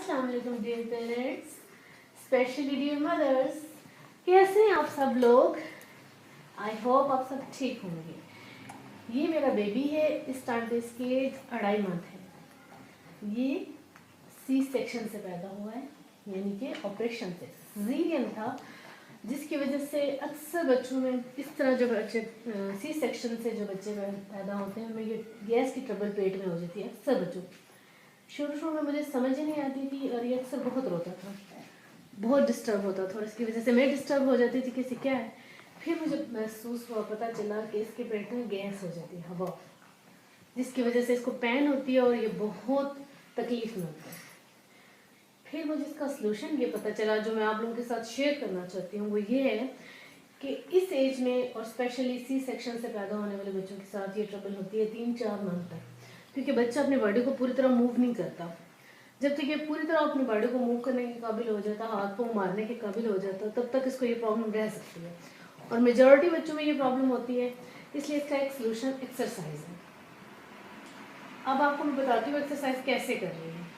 अस्सलाम वालेकुम dear parents, specially dear mothers. कैसे हैं आप सब लोग? आई होप आप सब ठीक होंगे। ये मेरा बेबी है, इस टाइम पे इसकी एज 2.5 मंथ है। ये सी सेक्शन से पैदा हुआ है, यानी कि ऑपरेशन से सीजरियन था, जिसकी वजह से अक्सर बच्चों में इस तरह जो बच्चे सी सेक्शन से जो बच्चे पैदा होते हैं उनमें ये गैस की ट्रबल पेट में हो जाती है अक्सर बच्चों। शुरू में मुझे समझ ही नहीं आती थी और ये अक्सर बहुत रोता था, बहुत डिस्टर्ब होता था और इसकी वजह से मैं डिस्टर्ब हो जाती थी कि क्या है। फिर मुझे महसूस हुआ, पता चला कि इसके पेट में गैस हो जाती है हवा, जिसकी वजह से इसको पेन होती है और ये बहुत तकलीफ में होता है। फिर मुझे इसका सलूशन ये पता चला जो मैं आप लोगों के साथ शेयर करना चाहती हूँ, वो ये है कि इस एज में और स्पेशली सी सेक्शन से पैदा होने वाले बच्चों के साथ ये ट्रबल होती है 3-4 मंथ तक, क्योंकि बच्चा अपने बॉडी को पूरी तरह मूव नहीं करता। जब तक ये पूरी तरह अपनी बॉडी को मूव करने के काबिल हो जाता, हाथ पाँव मारने के काबिल हो जाता, तब तक इसको ये प्रॉब्लम रह सकती है और मेजॉरिटी बच्चों में ये प्रॉब्लम होती है। इसलिए इसका एक सलूशन एक्सरसाइज है। अब आपको मैं बताती हूँ एक्सरसाइज कैसे कर रही है।